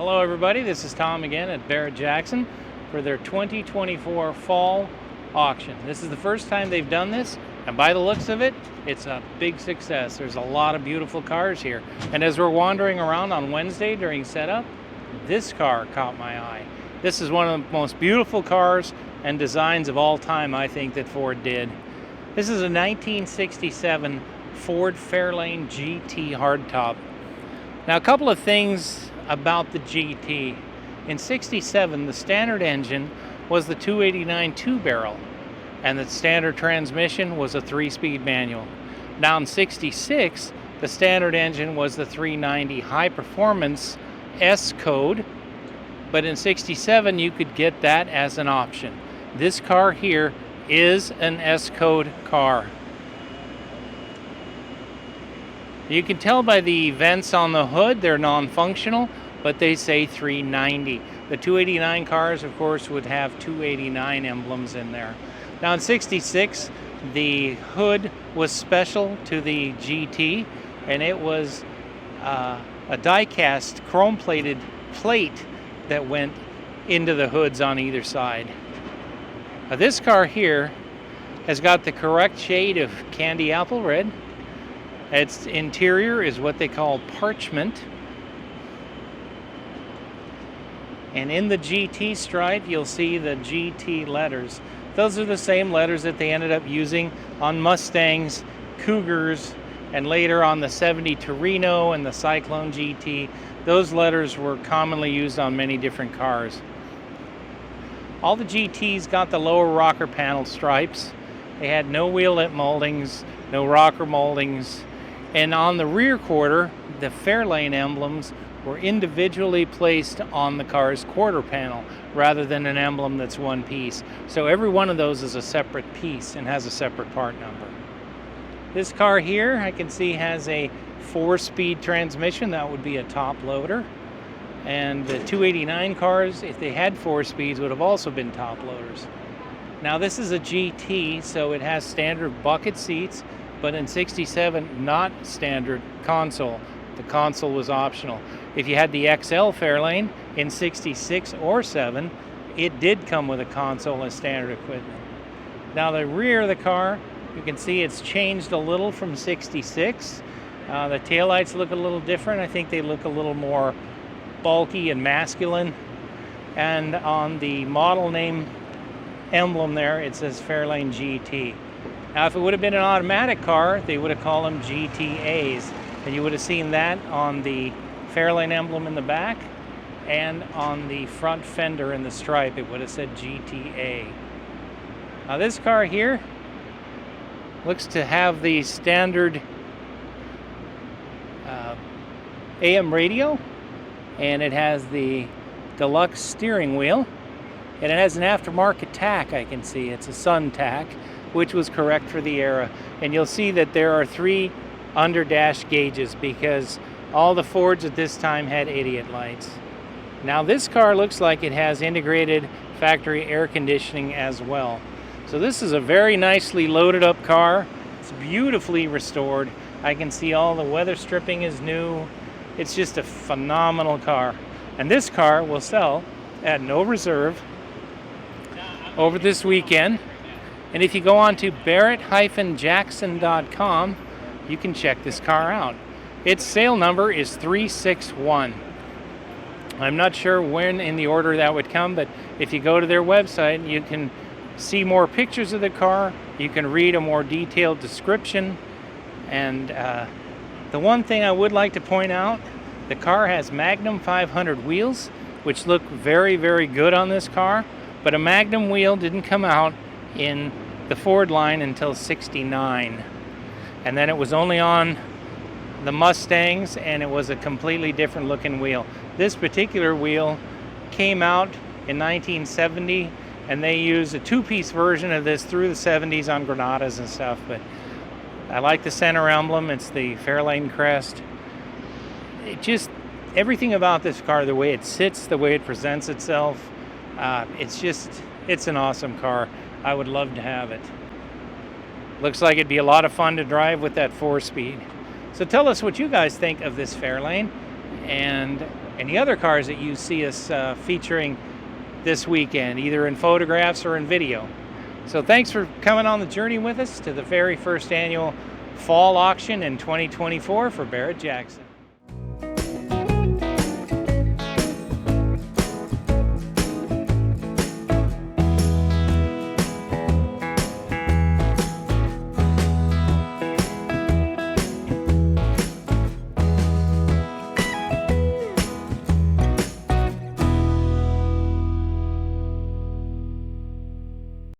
Hello everybody, this is Tom again at Barrett-Jackson for their 2024 fall auction. This is the first time they've done this, and by the looks of it, it's a big success. There's a lot of beautiful cars here. And as we're wandering around on Wednesday during setup, this car caught my eye. This is one of the most beautiful cars and designs of all time, I think, that Ford did. This is a 1967 Ford Fairlane GT hardtop. Now, a couple of things about the GT. In '67, the standard engine was the 289 two-barrel, and the standard transmission was a 3-speed manual. Now in '66, the standard engine was the 390 high-performance S-code, but in '67 you could get that as an option. This car here is an S-code car. You can tell by the vents on the hood, they're non-functional, but they say 390. The 289 cars, of course, would have 289 emblems in there. Now in '66, the hood was special to the GT, and it was a die-cast chrome-plated plate that went into the hoods on either side. Now, this car here has got the correct shade of candy apple red. Its interior is what they call parchment. And in the GT stripe, you'll see the GT letters. Those are the same letters that they ended up using on Mustangs, Cougars, and later on the '70 Torino and the Cyclone GT. Those letters were commonly used on many different cars. All the GTs got the lower rocker panel stripes. They had no wheel lip moldings, no rocker moldings. And on the rear quarter, the Fairlane emblems were individually placed on the car's quarter panel rather than an emblem that's one piece. So every one of those is a separate piece and has a separate part number. This car here, I can see, has a 4-speed transmission. That would be a top loader. And the 289 cars, if they had 4 speeds, would have also been top loaders. Now this is a GT, so it has standard bucket seats, but in '67, not standard console. The console was optional. If you had the XL Fairlane in '66 or '7, it did come with a console as standard equipment. Now the rear of the car, you can see it's changed a little from '66. The taillights look a little different. I think they look a little more bulky and masculine. And on the model name emblem there, it says Fairlane GT. Now if it would have been an automatic car, they would have called them GTAs. And you would have seen that on the Fairlane emblem in the back, and on the front fender in the stripe, it would have said GTA. Now this car here looks to have the standard AM radio, and it has the deluxe steering wheel, and it has an aftermarket tack. I can see it's a Sun tack, which was correct for the era. And you'll see that there are 3 under dash gauges because all the Fords at this time had idiot lights. Now this car looks like it has integrated factory air conditioning as well. So this is a very nicely loaded up car. It's beautifully restored. I can see all the weather stripping is new. It's just a phenomenal car. And this car will sell at no reserve over this weekend. And if you go on to Barrett-Jackson.com, you can check this car out. Its sale number is 361. I'm not sure when in the order that would come, but if you go to their website, you can see more pictures of the car. You can read a more detailed description. And the one thing I would like to point out, the car has Magnum 500 wheels, which look very, very good on this car. But a Magnum wheel didn't come out in the Ford line until '69. And then it was only on the Mustangs, and it was a completely different looking wheel. This particular wheel came out in 1970, and they used a 2-piece version of this through the '70s on Granadas and stuff. But I like the center emblem. It's the Fairlane crest. It just, everything about this car, the way it sits, the way it presents itself, it's an awesome car. I would love to have it. Looks like it'd be a lot of fun to drive with that 4-speed. So tell us what you guys think of this Fairlane, and any other cars that you see us featuring this weekend, either in photographs or in video. So thanks for coming on the journey with us to the very first annual fall auction in 2024 for Barrett-Jackson.